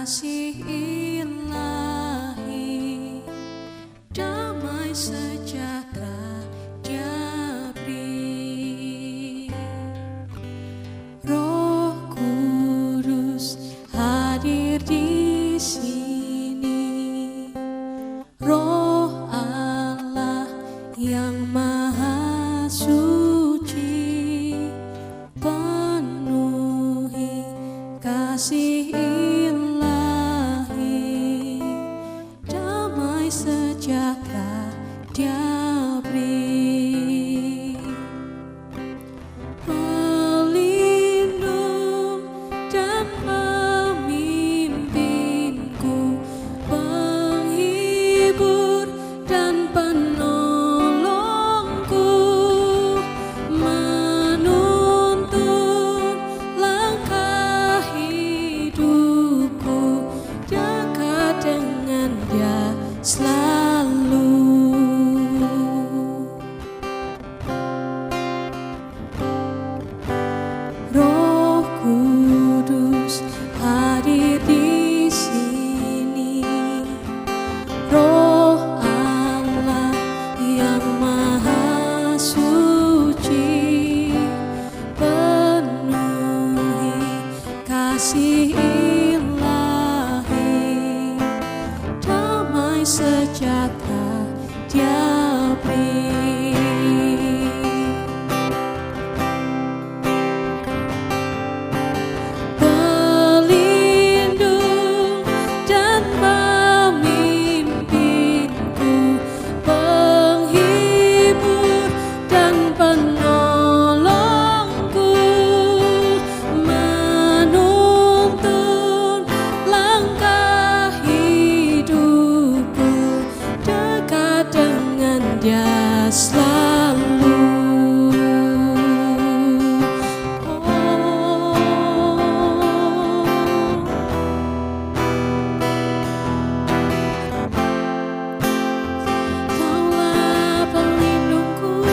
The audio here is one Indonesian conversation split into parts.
Kasih ilahi, damai sejahtera Dia beri. Roh Kudus hadir di sini, Roh Allah yang Maha Suci, penuhi kasih sejahtera Dia beri. Pelindung dan pemimpinku, penghibur dan penolongku, menuntun langkah hidupku, dekat dengan Dia selalu. Roh Kudus hadir di sini, Roh Allah yang Maha Suci, penuhi kasih sejahtera Dia beri. Pelindung dan pemimpinku, penghibur dan penolongku, menuntun langkah hidupku, dekat dengan Dia selalu. Kaulah pelindungku,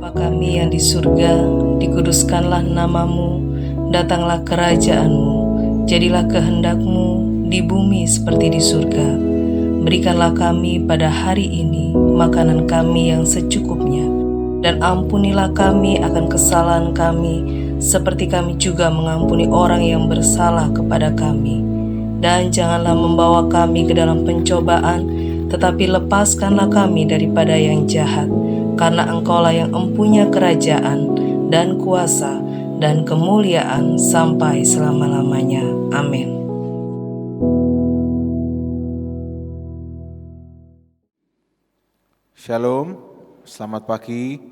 Bapa kami yang di surga, dikuduskanlah namamu, datanglah kerajaan-mu, jadilah kehendak-mu di bumi seperti di surga. Berikanlah kami pada hari ini makanan kami yang secukupnya, dan ampunilah kami akan kesalahan kami, seperti kami juga mengampuni orang yang bersalah kepada kami. Dan janganlah membawa kami ke dalam pencobaan, tetapi lepaskanlah kami daripada yang jahat. Karena Engkaulah yang empunya kerajaan dan kuasa dan kemuliaan sampai selama-lamanya. Amin. Shalom, selamat pagi,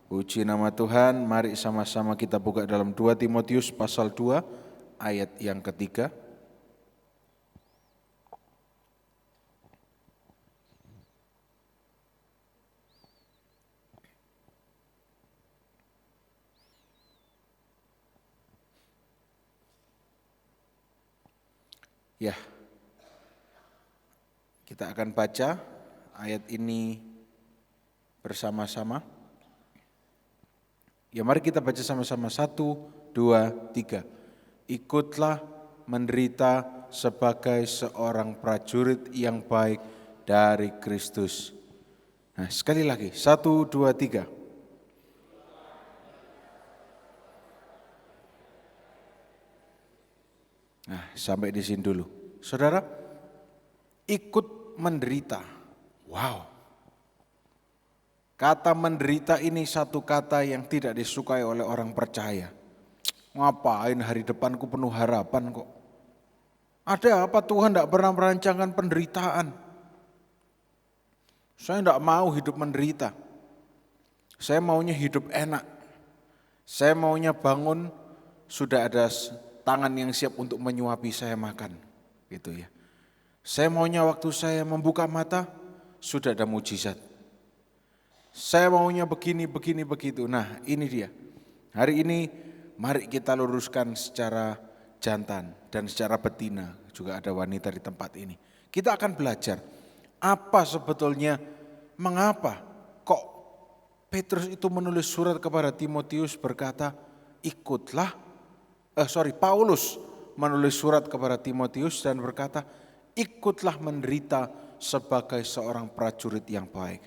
puji nama Tuhan. Mari sama-sama kita buka dalam 2 Timotius pasal 2 ayat yang ketiga. Ya, kita akan baca ayat ini bersama-sama. Ya, mari kita baca sama-sama. 1, 2, 3. Ikutlah menderita sebagai seorang prajurit yang baik dari Kristus. Nah, sekali lagi. 1, 2, 3. Nah, sampai di sini dulu. Saudara, ikut menderita. Wow. Kata menderita ini satu kata yang tidak disukai oleh orang percaya. Ngapain hari depanku penuh harapan kok. Ada apa Tuhan tidak pernah merancangkan penderitaan? Saya tidak mau hidup menderita. Saya maunya hidup enak. Saya maunya bangun sudah ada tangan yang siap untuk menyuapi saya makan, gitu ya. Saya maunya waktu saya membuka mata sudah ada mujizat. Saya maunya begini, begitu. Nah, ini dia. Hari ini mari kita luruskan secara jantan dan secara betina. Juga ada wanita di tempat ini. Kita akan belajar apa sebetulnya, mengapa kok Petrus itu menulis surat kepada Timotius berkata, Paulus menulis surat kepada Timotius dan berkata, ikutlah menderita sebagai seorang prajurit yang baik.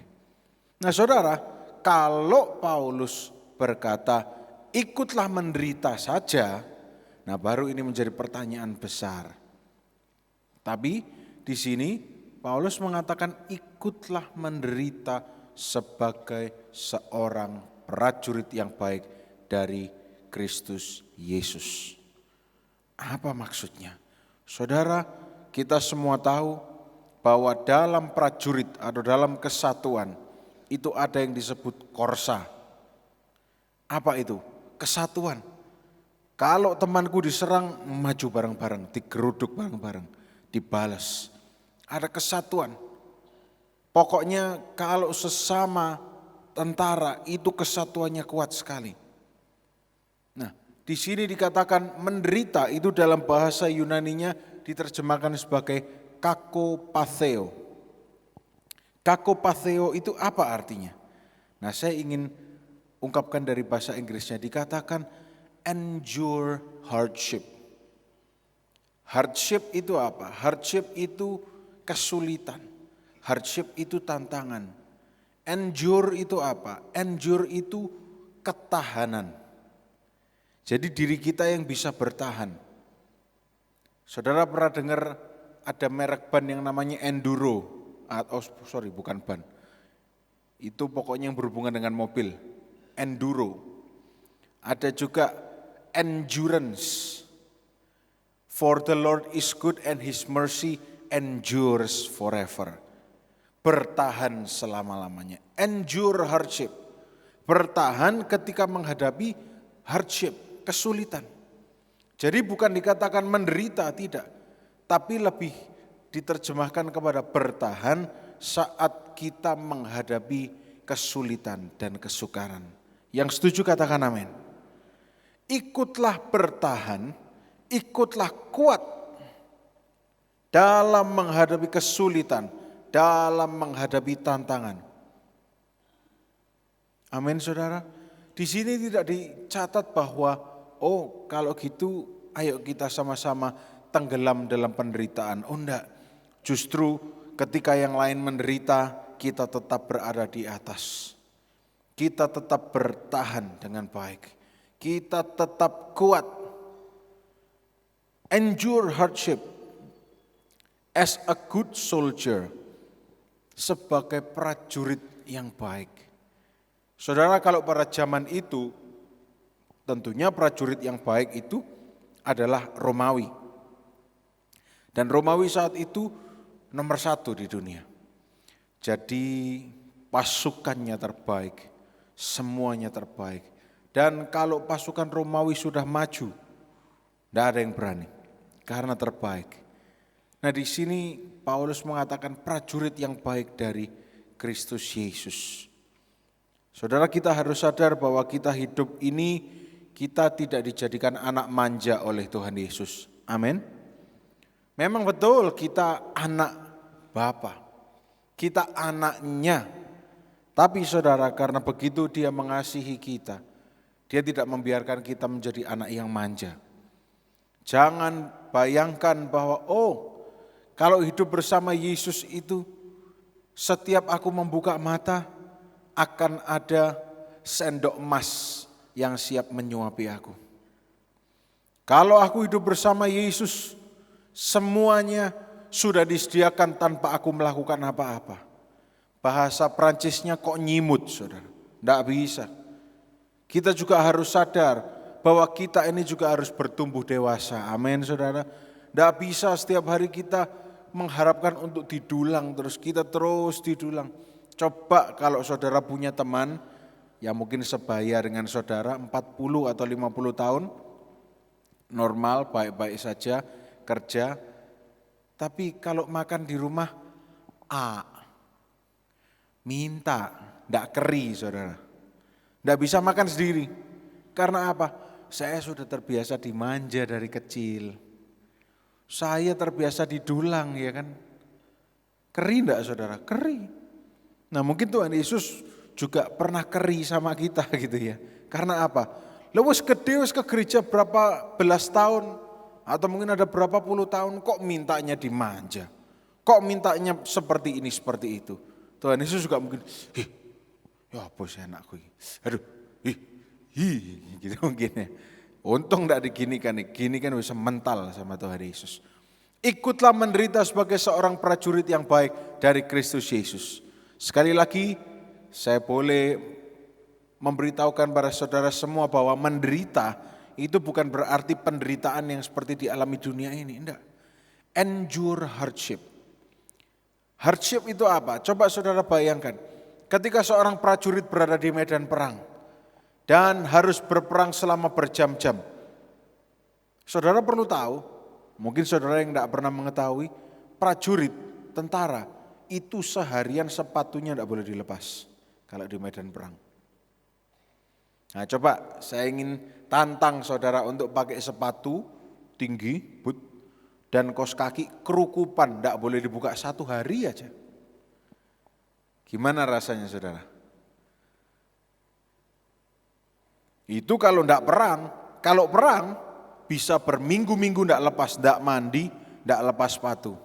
Nah saudara, kalau Paulus berkata, ikutlah menderita saja, nah baru ini menjadi pertanyaan besar. Tapi di sini Paulus mengatakan, ikutlah menderita sebagai seorang prajurit yang baik dari Kristus Yesus. Apa maksudnya? Saudara, kita semua tahu bahwa dalam prajurit atau dalam kesatuan itu ada yang disebut korsa. Apa itu? Kesatuan. Kalau temanku diserang, maju bareng-bareng, digeruduk bareng-bareng, dibalas. Ada kesatuan. Pokoknya kalau sesama tentara itu kesatuannya kuat sekali. Nah, di sini dikatakan menderita itu dalam bahasa Yunaninya diterjemahkan sebagai kakopatheo. Kakopatheo itu apa artinya? Nah, saya ingin ungkapkan dari bahasa Inggrisnya, dikatakan endure hardship. Hardship itu apa? Hardship itu kesulitan. Hardship itu tantangan. Endure itu apa? Endure itu ketahanan. Jadi diri kita yang bisa bertahan. Saudara pernah dengar ada merek ban yang namanya Enduro? Bukan ban. Itu pokoknya yang berhubungan dengan mobil. Enduro. Ada juga endurance. For the Lord is good and His mercy endures forever. Bertahan selama-lamanya. Endure hardship. Bertahan ketika menghadapi hardship, kesulitan. Jadi bukan dikatakan menderita, tidak. Tapi lebih diterjemahkan kepada bertahan saat kita menghadapi kesulitan dan kesukaran. Yang setuju katakan amin. Ikutlah bertahan, ikutlah kuat dalam menghadapi kesulitan, dalam menghadapi tantangan. Amin saudara. Di sini tidak dicatat bahwa kalau gitu ayo kita sama-sama tenggelam dalam penderitaan. Enggak. Justru ketika yang lain menderita, kita tetap berada di atas. Kita tetap bertahan dengan baik. Kita tetap kuat. Endure hardship as a good soldier. Sebagai prajurit yang baik. Saudara, kalau pada zaman itu, tentunya prajurit yang baik itu adalah Romawi. Dan Romawi saat itu nomor 1 di dunia. Jadi pasukannya terbaik, semuanya terbaik. Dan kalau pasukan Romawi sudah maju, tidak ada yang berani, karena terbaik. Nah di sini Paulus mengatakan prajurit yang baik dari Kristus Yesus. Saudara, kita harus sadar bahwa kita hidup ini, kita tidak dijadikan anak manja oleh Tuhan Yesus. Amin. Memang betul kita anak Bapa, kita anaknya. Tapi saudara, karena begitu dia mengasihi kita, dia tidak membiarkan kita menjadi anak yang manja. Jangan bayangkan bahwa kalau hidup bersama Yesus itu, setiap aku membuka mata, akan ada sendok emas yang siap menyuapi aku. Kalau aku hidup bersama Yesus, semuanya sudah disediakan tanpa aku melakukan apa-apa. Bahasa Prancisnya kok nyimut, saudara. Tidak bisa. Kita juga harus sadar bahwa kita ini juga harus bertumbuh dewasa. Amin, saudara. Tidak bisa setiap hari kita mengharapkan untuk didulang, terus kita terus didulang. Coba kalau saudara punya teman yang mungkin sebaya dengan saudara 40 atau 50 tahun, normal, baik-baik saja, kerja. Tapi kalau makan di rumah, minta, tidak keri saudara. Tidak bisa makan sendiri. Karena apa? Saya sudah terbiasa dimanja dari kecil. Saya terbiasa didulang, ya kan? Keri enggak saudara? Keri. Nah mungkin Tuhan Yesus juga pernah keri sama kita gitu ya. Karena apa? Lu wis gede, wis ke gereja berapa belas tahun, atau mungkin ada berapa puluh tahun, kok mintanya dimanja? Kok mintanya seperti ini, seperti itu? Tuhan Yesus juga mungkin, ya apa sih anakku ini? Aduh, gitu mungkin ya. Untung tidak diginikan nih, gini kan bisa mental sama Tuhan Yesus. Ikutlah menderita sebagai seorang prajurit yang baik dari Kristus Yesus. Sekali lagi, saya boleh memberitahukan pada saudara semua bahwa menderita itu bukan berarti penderitaan yang seperti dialami dunia ini, enggak. Endure hardship. Hardship itu apa? Coba saudara bayangkan, ketika seorang prajurit berada di medan perang, dan harus berperang selama berjam-jam. Saudara perlu tahu, mungkin saudara yang tidak pernah mengetahui, prajurit, tentara, itu seharian sepatunya tidak boleh dilepas kalau di medan perang. Nah coba saya ingin tantang saudara untuk pakai sepatu tinggi, boot, dan kaos kaki kerukupan, tidak boleh dibuka 1 hari aja. Gimana rasanya saudara? Itu kalau tidak perang, kalau perang bisa berminggu-minggu tidak lepas, tidak mandi, tidak lepas sepatu.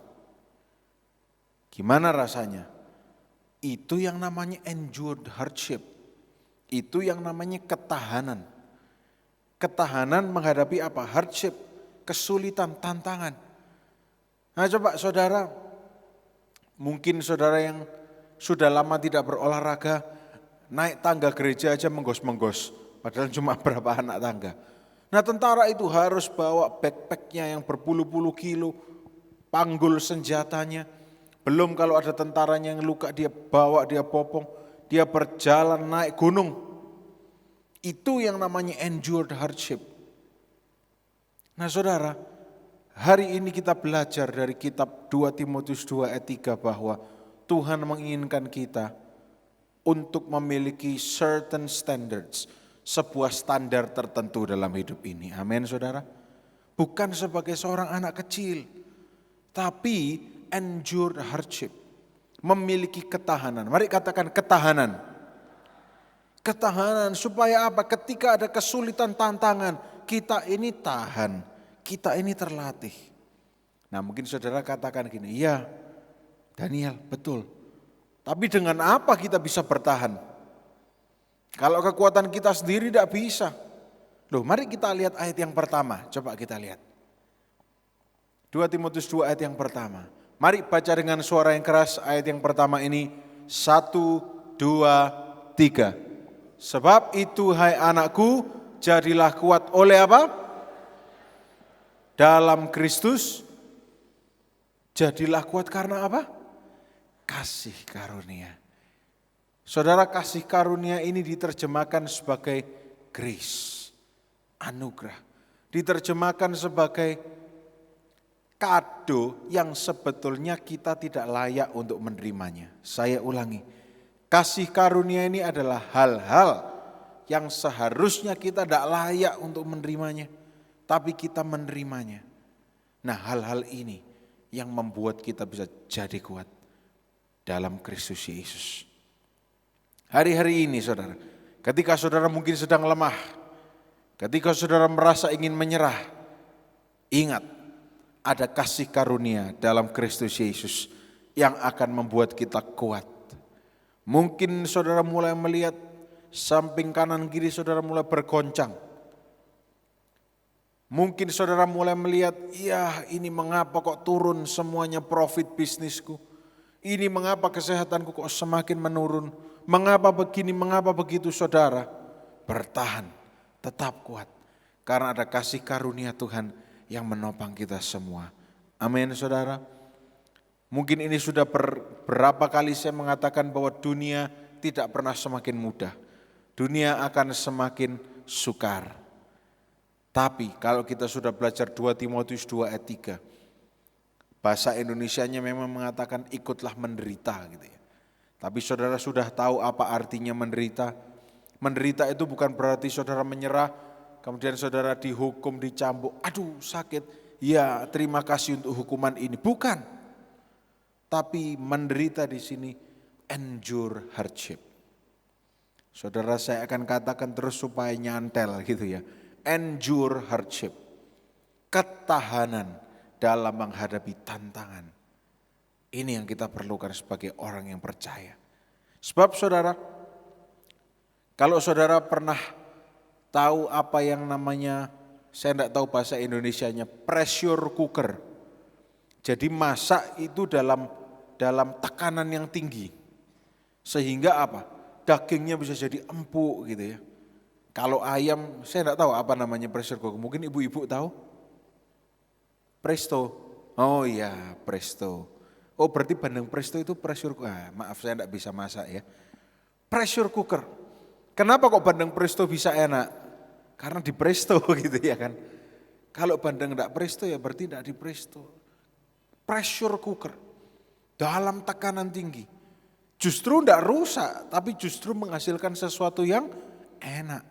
Gimana rasanya? Itu yang namanya endured hardship. Itu yang namanya ketahanan. Ketahanan menghadapi apa? Hardship, kesulitan, tantangan. Nah coba saudara, mungkin saudara yang sudah lama tidak berolahraga, naik tangga gereja aja menggos-menggos. Padahal cuma berapa anak tangga. Nah tentara itu harus bawa backpacknya yang berpuluh-puluh kilo, panggul senjatanya. Belum kalau ada tentaranya yang luka dia bawa, dia popong, dia berjalan naik gunung. Itu yang namanya endured hardship. Nah saudara, hari ini kita belajar dari kitab 2 Timotius 2 ayat 3 bahwa Tuhan menginginkan kita untuk memiliki certain standards. Sebuah standar tertentu dalam hidup ini. Amin saudara. Bukan sebagai seorang anak kecil, tapi endured hardship. Memiliki ketahanan. Mari katakan ketahanan. Ketahanan supaya apa? Ketika ada kesulitan, tantangan, kita ini tahan, kita ini terlatih. Nah mungkin saudara katakan gini, iya Daniel betul. Tapi dengan apa kita bisa bertahan? Kalau kekuatan kita sendiri tidak bisa. Loh mari kita lihat ayat yang pertama, coba kita lihat. 2 Timotius 2 ayat yang pertama. Mari baca dengan suara yang keras ayat yang pertama ini. 1, 2, 3. Sebab itu hai anakku, jadilah kuat oleh apa? Dalam Kristus. Jadilah kuat karena apa? Kasih karunia. Saudara, kasih karunia ini diterjemahkan sebagai grace, anugerah. Diterjemahkan sebagai kado yang sebetulnya kita tidak layak untuk menerimanya. Saya ulangi. Kasih karunia ini adalah hal-hal yang seharusnya kita tidak layak untuk menerimanya, tapi kita menerimanya. Nah hal-hal ini yang membuat kita bisa jadi kuat dalam Kristus Yesus. Hari-hari ini saudara, ketika saudara mungkin sedang lemah, ketika saudara merasa ingin menyerah, ingat ada kasih karunia dalam Kristus Yesus yang akan membuat kita kuat. Mungkin saudara mulai melihat samping kanan kiri saudara mulai bergoncang. Mungkin saudara mulai melihat, ya ini mengapa kok turun semuanya profit bisnisku. Ini mengapa kesehatanku kok semakin menurun. Mengapa begini, mengapa begitu saudara. Bertahan, tetap kuat. Karena ada kasih karunia Tuhan yang menopang kita semua. Amin saudara. Mungkin ini sudah berapa kali saya mengatakan bahwa dunia tidak pernah semakin mudah. Dunia akan semakin sukar. Tapi kalau kita sudah belajar 2 Timotius 2 ayat 3. Bahasa Indonesianya memang mengatakan ikutlah menderita gitu ya. Tapi saudara sudah tahu apa artinya menderita? Menderita itu bukan berarti saudara menyerah, kemudian saudara dihukum, dicambuk, aduh sakit, ya terima kasih untuk hukuman ini. Bukan. Tapi menderita di sini endure hardship. Saudara saya akan katakan terus supaya nyantel gitu ya. Endure hardship. Ketahanan dalam menghadapi tantangan. Ini yang kita perlukan sebagai orang yang percaya. Sebab saudara, kalau saudara pernah tahu apa yang namanya, saya tidak tahu bahasa Indonesianya, pressure cooker. Jadi masak itu dalam tekanan yang tinggi. Sehingga apa? Dagingnya bisa jadi empuk gitu ya. Kalau ayam, saya tidak tahu apa namanya pressure cooker. Mungkin ibu-ibu tahu? Presto. Oh iya, presto. Oh berarti bandeng presto itu pressure cooker. Maaf saya tidak bisa masak ya. Pressure cooker. Kenapa kok bandeng presto bisa enak? Karena di presto gitu ya kan. Kalau bandeng tidak presto ya berarti tidak di presto. Pressure cooker. Dalam tekanan tinggi. Justru tidak rusak, tapi justru menghasilkan sesuatu yang enak.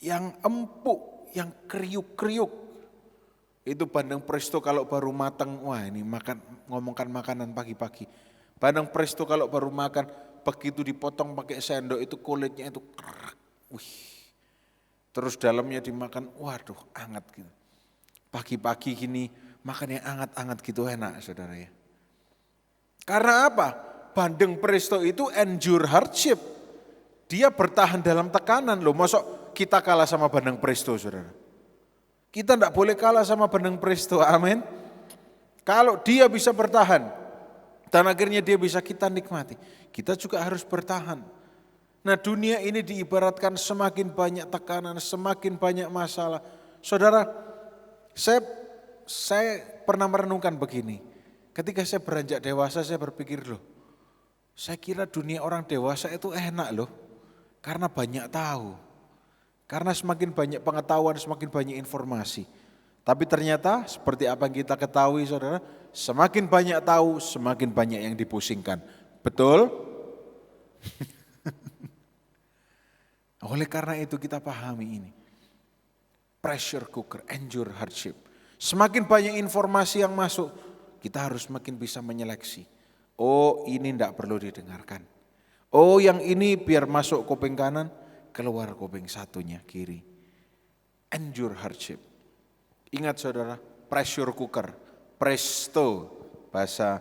Yang empuk, yang kriuk-kriuk. Itu bandeng presto kalau baru matang, wah ini ngomongkan makanan pagi-pagi. Bandeng presto kalau baru makan, begitu dipotong pakai sendok itu kulitnya itu kerak. Wih. Terus dalamnya dimakan, waduh hangat gitu. Pagi-pagi gini makan yang hangat-hangat gitu enak saudara ya. Karena apa? Bandeng presto itu endure hardship. Dia bertahan dalam tekanan loh. Masuk kita kalah sama bandeng presto saudara. Kita tidak boleh kalah sama bandeng presto, amin. Kalau dia bisa bertahan dan akhirnya dia bisa kita nikmati, kita juga harus bertahan. Nah dunia ini diibaratkan semakin banyak tekanan, semakin banyak masalah. Saudara, saya pernah merenungkan begini. Ketika saya beranjak dewasa saya berpikir loh, saya kira dunia orang dewasa itu enak loh. Karena banyak tahu. Karena semakin banyak pengetahuan, semakin banyak informasi. Tapi ternyata seperti apa yang kita ketahui saudara, semakin banyak tahu, semakin banyak yang dipusingkan. Betul? Oleh karena itu kita pahami ini. Pressure cooker, endure hardship. Semakin banyak informasi yang masuk, kita harus semakin bisa menyeleksi. Oh ini tidak perlu didengarkan. Oh yang ini biar masuk kuping kanan, keluar kuping satunya kiri. Endure hardship. Ingat saudara, pressure cooker, presto, bahasa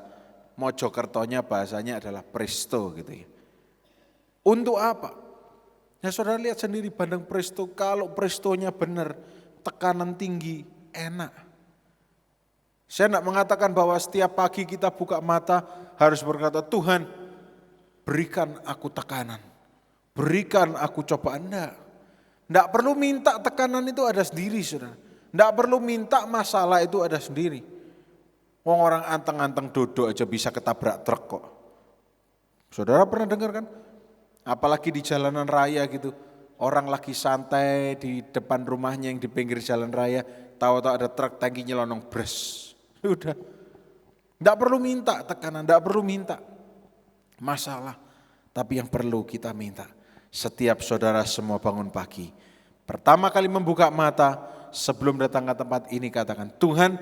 Mojokertonya bahasanya adalah presto gitu ya. Untuk apa? Ya saudara lihat sendiri bandeng presto, kalau prestonya benar, tekanan tinggi, enak. Saya tidak mengatakan bahwa setiap pagi kita buka mata harus berkata, Tuhan berikan aku tekanan, berikan aku cobaan. Tidak perlu minta tekanan itu ada sendiri saudara. Tidak perlu minta masalah itu ada sendiri. Wong orang anteng-anteng dodok aja bisa ketabrak truk kok. Saudara pernah dengar kan? Apalagi di jalanan raya gitu, orang lagi santai di depan rumahnya yang di pinggir jalan raya, tahu-tahu ada truk tangkinya lonong bres. Udah, tidak perlu minta tekanan, tidak perlu minta masalah. Tapi yang perlu kita minta, setiap saudara semua bangun pagi, pertama kali membuka mata sebelum datang ke tempat ini katakan, Tuhan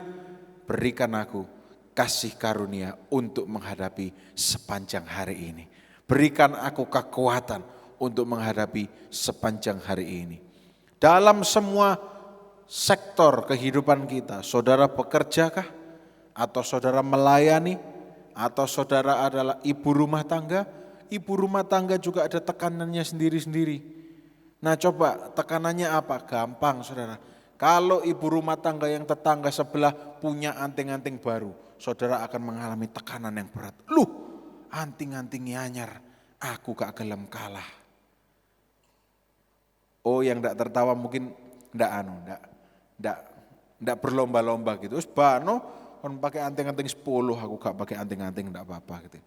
berikan aku kasih karunia untuk menghadapi sepanjang hari ini. Berikan aku kekuatan untuk menghadapi sepanjang hari ini. Dalam semua sektor kehidupan kita, saudara bekerjakah? Atau saudara melayani? Atau saudara adalah ibu rumah tangga? Ibu rumah tangga juga ada tekanannya sendiri-sendiri. Nah coba tekanannya apa? Gampang saudara. Kalau ibu rumah tangga yang tetangga sebelah punya anting-anting baru, saudara akan mengalami tekanan yang berat. Anting-antingnya anyar, aku gak gelem kalah. Oh yang gak tertawa mungkin gak berlomba-lomba gitu. Terus bano, kan pakai anting-anting 10, aku gak pakai anting-anting gak apa-apa gitu.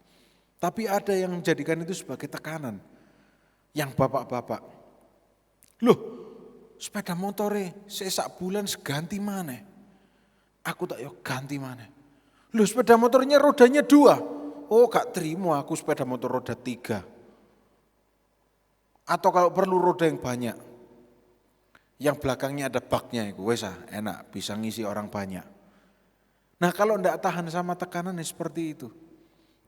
Tapi ada yang menjadikan itu sebagai tekanan. Yang bapak-bapak, sepeda motore sesak bulan seganti mana? Aku tak yo ganti mana? Sepeda motornya rodanya 2. Oh gak terima aku sepeda motor roda 3. Atau kalau perlu roda yang banyak. Yang belakangnya ada baknya itu, enak bisa ngisi orang banyak. Nah kalau tidak tahan sama tekanan ya seperti itu.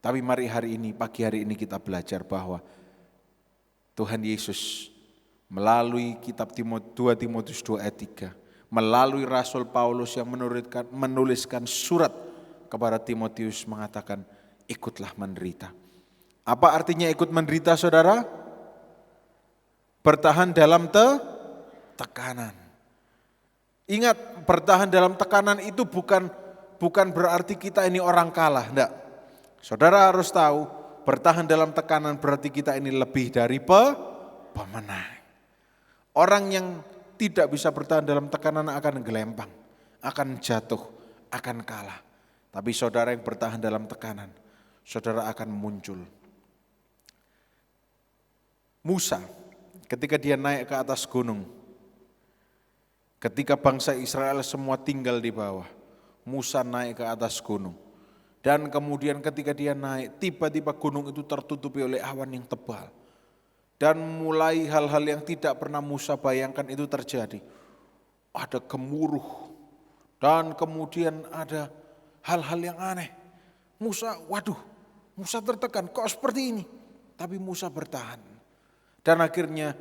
Tapi mari pagi hari ini kita belajar bahwa Tuhan Yesus melalui kitab 2 Timotius 2 ayat 3. Melalui Rasul Paulus yang menuliskan surat kepada Timotius mengatakan, ikutlah menderita. Apa artinya ikut menderita saudara? Bertahan dalam tekanan. Ingat, bertahan dalam tekanan itu bukan berarti kita ini orang kalah, enggak. Saudara harus tahu, bertahan dalam tekanan berarti kita ini lebih dari pemenang. Orang yang tidak bisa bertahan dalam tekanan akan gelempang, akan jatuh, akan kalah. Tapi saudara yang bertahan dalam tekanan, saudara akan muncul. Musa ketika dia naik ke atas gunung, ketika bangsa Israel semua tinggal di bawah, Musa naik ke atas gunung. Dan kemudian ketika dia naik, tiba-tiba gunung itu tertutupi oleh awan yang tebal. Dan mulai hal-hal yang tidak pernah Musa bayangkan itu terjadi. Ada gemuruh dan kemudian ada hal-hal yang aneh. Musa tertekan, kok seperti ini? Tapi Musa bertahan. Dan akhirnya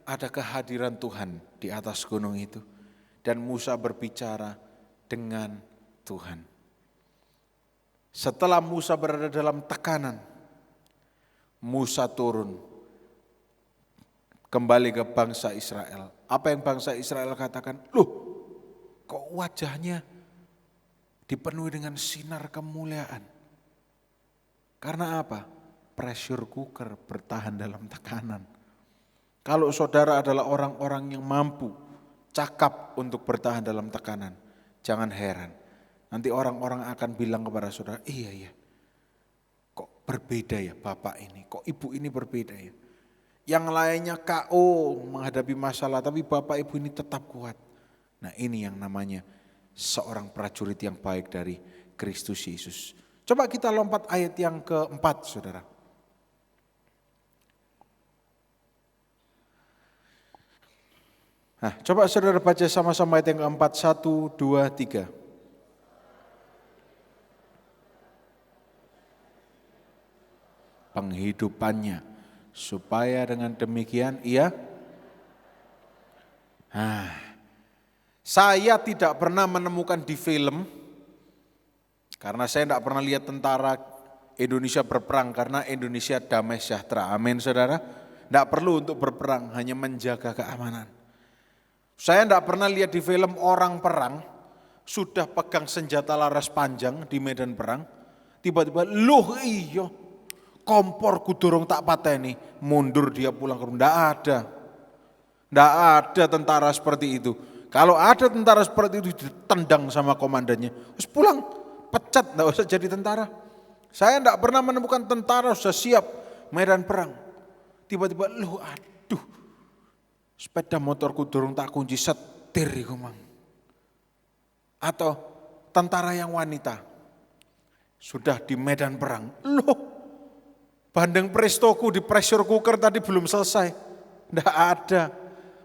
ada kehadiran Tuhan di atas gunung itu. Dan Musa berbicara dengan Tuhan. Setelah Musa berada dalam tekanan, Musa turun kembali ke bangsa Israel. Apa yang bangsa Israel katakan? Kok wajahnya dipenuhi dengan sinar kemuliaan? Karena apa? Pressure cooker, bertahan dalam tekanan. Kalau saudara adalah orang-orang yang mampu, cakap untuk bertahan dalam tekanan, jangan heran. Nanti orang-orang akan bilang kepada saudara, iya, kok berbeda ya bapak ini, kok ibu ini berbeda ya. Yang lainnya KO menghadapi masalah, tapi bapak ibu ini tetap kuat. Nah ini yang namanya seorang prajurit yang baik dari Kristus Yesus. Coba kita lompat ayat yang keempat saudara. Nah coba saudara baca sama-sama ayat yang keempat, 1, 2, 3. Penghidupannya supaya dengan demikian ia saya tidak pernah menemukan di film, karena saya tidak pernah lihat tentara Indonesia berperang, karena Indonesia damai sejahtera. Amin saudara. Tidak perlu untuk berperang, hanya menjaga keamanan. Saya tidak pernah lihat di film orang perang, sudah pegang senjata laras panjang di medan perang, tiba-tiba loh iya, kompor kudurung tak pateni, mundur dia pulang ke rumah. Tidak ada. Tidak ada tentara seperti itu. Kalau ada tentara seperti itu ditendang sama komandannya, terus pulang, pecat, tidak usah jadi tentara. Saya tidak pernah menemukan tentara sudah siap medan perang. Tiba-tiba, loh aduh, sepeda motorku durung tak kunci, setir iku mang. Atau tentara yang wanita, sudah di medan perang, loh bandeng prestoku di pressure cooker tadi belum selesai, tidak ada.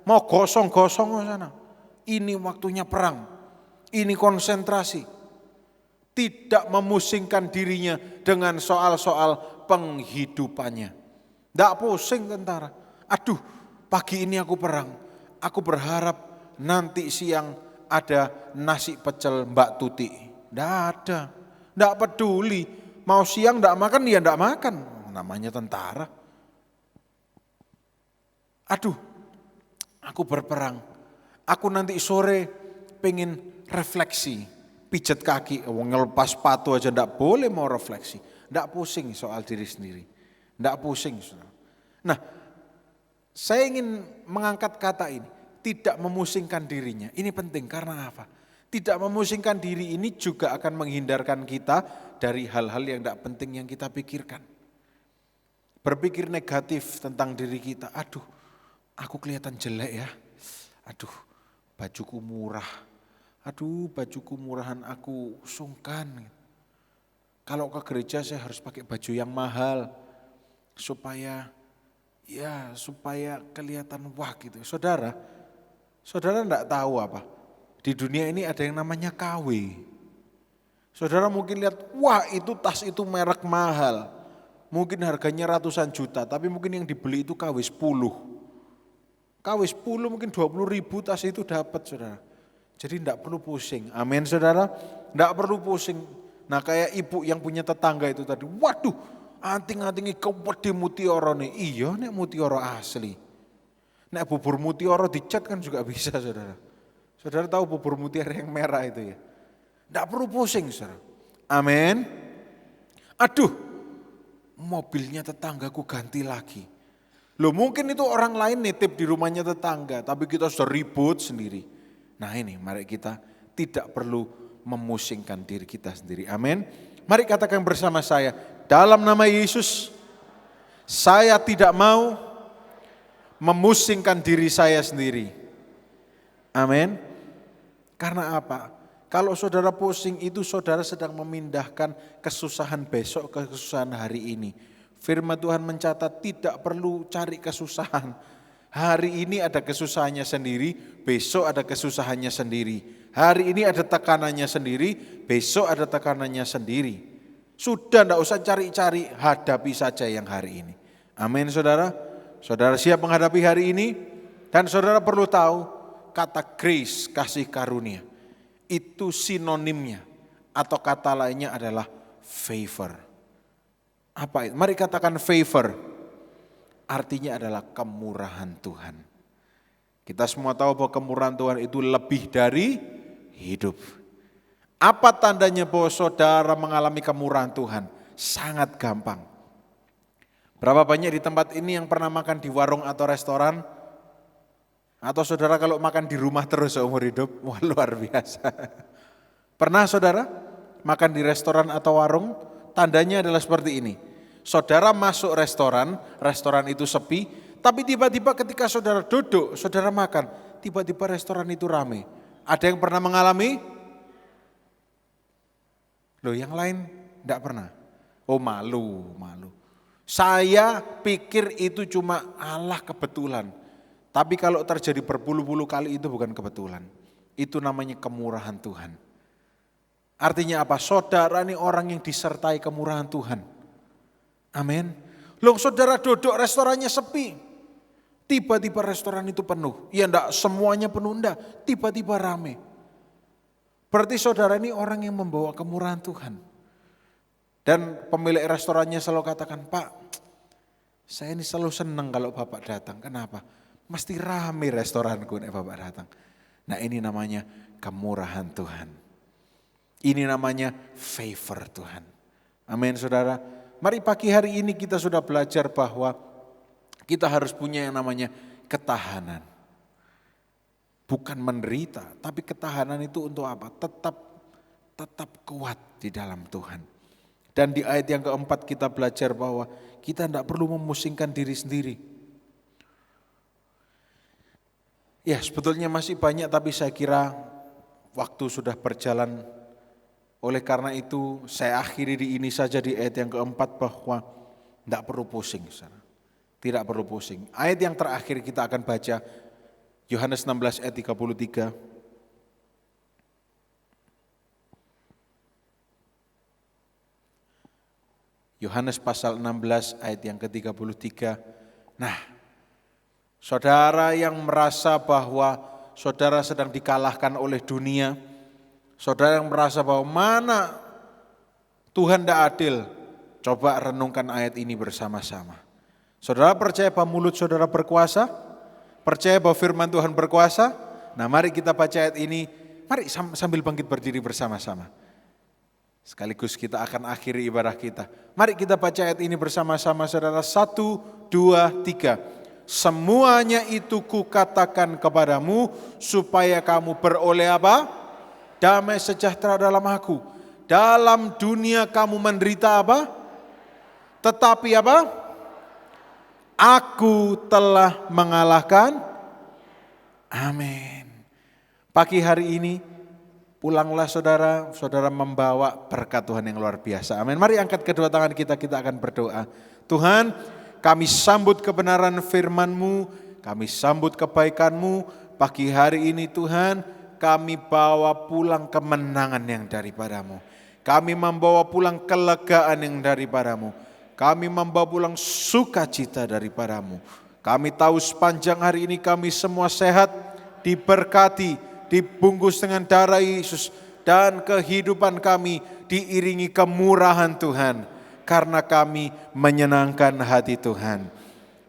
Mau gosong-gosong sana. Ini waktunya perang. Ini konsentrasi. Tidak memusingkan dirinya dengan soal-soal penghidupannya. Tidak pusing tentara. Aduh, pagi ini aku perang. Aku berharap nanti siang ada nasi pecel Mbak Tuti. Tidak ada. Tidak peduli. Mau siang tidak makan, ya tidak makan. Namanya tentara. Aduh, aku berperang. Aku nanti sore pengen refleksi, pijat kaki, ngelepas sepatu aja ndak boleh mau refleksi. Ndak pusing soal diri sendiri. Ndak pusing. Nah, saya ingin mengangkat kata ini, tidak memusingkan dirinya. Ini penting karena apa? Tidak memusingkan diri ini juga akan menghindarkan kita dari hal-hal yang ndak penting yang kita pikirkan. Berpikir negatif tentang diri kita, aduh aku kelihatan jelek ya, aduh bajuku murah, aduh bajuku murahan aku sungkan. Kalau ke gereja saya harus pakai baju yang mahal supaya kelihatan wah gitu. Saudara enggak tahu apa? Di dunia ini ada yang namanya KW. Saudara mungkin lihat, wah itu tas itu merek mahal. Mungkin harganya ratusan juta, tapi mungkin yang dibeli itu KW 10. KW 10 mungkin 20.000 tas itu dapat saudara. Jadi tidak perlu pusing. Amin saudara. Tidak perlu pusing. Nah kayak ibu yang punya tetangga itu tadi. Waduh anting-antingi kewede mutiara nih. Iya nek mutiara asli. Nek bubur mutiara dicat kan juga bisa saudara. Saudara tahu bubur mutiara yang merah itu ya. Tidak perlu pusing saudara. Amin. Aduh mobilnya tetanggaku ganti lagi. Loh mungkin itu orang lain nitip di rumahnya tetangga, tapi kita sudah ribut sendiri. Nah ini mari kita tidak perlu memusingkan diri kita sendiri. Amin. Mari katakan bersama saya, dalam nama Yesus, saya tidak mau memusingkan diri saya sendiri. Amin. Karena apa? Kalau saudara pusing itu saudara sedang memindahkan kesusahan besok ke kesusahan hari ini. Firman Tuhan mencatat tidak perlu cari kesusahan. Hari ini ada kesusahannya sendiri, besok ada kesusahannya sendiri. Hari ini ada tekanannya sendiri, besok ada tekanannya sendiri. Sudah tidak usah cari-cari, hadapi saja yang hari ini. Amin saudara. Saudara siap menghadapi hari ini. Dan saudara perlu tahu kata grace, kasih karunia. Itu sinonimnya atau kata lainnya adalah favor. Apa itu? Mari katakan favor. Artinya adalah kemurahan Tuhan. Kita semua tahu bahwa kemurahan Tuhan itu lebih dari hidup. Apa tandanya bahwa saudara mengalami kemurahan Tuhan? Sangat gampang. Berapa banyak di tempat ini yang pernah makan di warung atau restoran? Atau saudara kalau makan di rumah terus seumur hidup? Wah luar biasa. Pernah saudara makan di restoran atau warung? Tandanya adalah seperti ini. Saudara masuk restoran itu sepi, tapi tiba-tiba ketika saudara duduk, saudara makan, tiba-tiba restoran itu ramai. Ada yang pernah mengalami? Loh yang lain enggak pernah. Oh malu. Saya pikir itu cuma Allah kebetulan. Tapi kalau terjadi berpuluh-puluh kali itu bukan kebetulan. Itu namanya kemurahan Tuhan. Artinya apa? Saudara ini orang yang disertai kemurahan Tuhan. Amin. Loh saudara duduk restorannya sepi. Tiba-tiba restoran itu penuh. Ya enggak semuanya penuh, enggak. Tiba-tiba rame. Berarti saudara ini orang yang membawa kemurahan Tuhan. Dan pemilik restorannya selalu katakan, Pak, saya ini selalu senang kalau Bapak datang. Kenapa? Mesti rame restoranku nih Bapak datang. Nah ini namanya kemurahan Tuhan. Ini namanya favor Tuhan. Amin saudara. Mari pagi hari ini kita sudah belajar bahwa kita harus punya yang namanya ketahanan. Bukan menderita, tapi ketahanan itu untuk apa? Tetap kuat di dalam Tuhan. Dan di ayat yang keempat kita belajar bahwa kita tidak perlu memusingkan diri sendiri. Ya sebetulnya masih banyak tapi saya kira waktu sudah berjalan. Oleh karena itu saya akhiri di ini saja di ayat yang keempat bahwa tidak perlu pusing. Tidak perlu pusing. Ayat yang terakhir kita akan baca Yohanes 16 ayat 33. Yohanes pasal 16 ayat yang ke-33. Nah, saudara yang merasa bahwa saudara sedang dikalahkan oleh dunia, saudara yang merasa bahwa mana Tuhan tidak adil, coba renungkan ayat ini bersama-sama. Saudara percaya bahwa mulut saudara berkuasa? Percaya bahwa firman Tuhan berkuasa? Nah mari kita baca ayat ini, mari sambil bangkit berdiri bersama-sama. Sekaligus kita akan akhiri ibadah kita. Mari kita baca ayat ini bersama-sama saudara. 1, 2, 3. Semuanya itu kukatakan kepadamu supaya kamu beroleh apa? Damai sejahtera dalam aku. Dalam dunia kamu menderita apa? Tetapi apa? Aku telah mengalahkan. Amin. Pagi hari ini pulanglah saudara, saudara membawa berkat Tuhan yang luar biasa. Amin. Mari angkat kedua tangan kita akan berdoa. Tuhan, kami sambut kebenaran firman-Mu, kami sambut kebaikan-Mu. Pagi hari ini Tuhan, kami bawa pulang kemenangan yang daripada-Mu. Kami membawa pulang kelegaan yang daripada-Mu. Kami membawa pulang sukacita daripada-Mu. Kami tahu sepanjang hari ini kami semua sehat, diberkati, dibungkus dengan darah Yesus. Dan kehidupan kami diiringi kemurahan Tuhan. Karena kami menyenangkan hati Tuhan.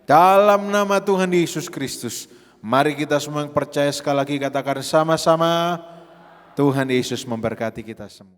Dalam nama Tuhan Yesus Kristus, mari kita semua yang percaya sekali lagi katakan sama-sama, Tuhan Yesus memberkati kita semua.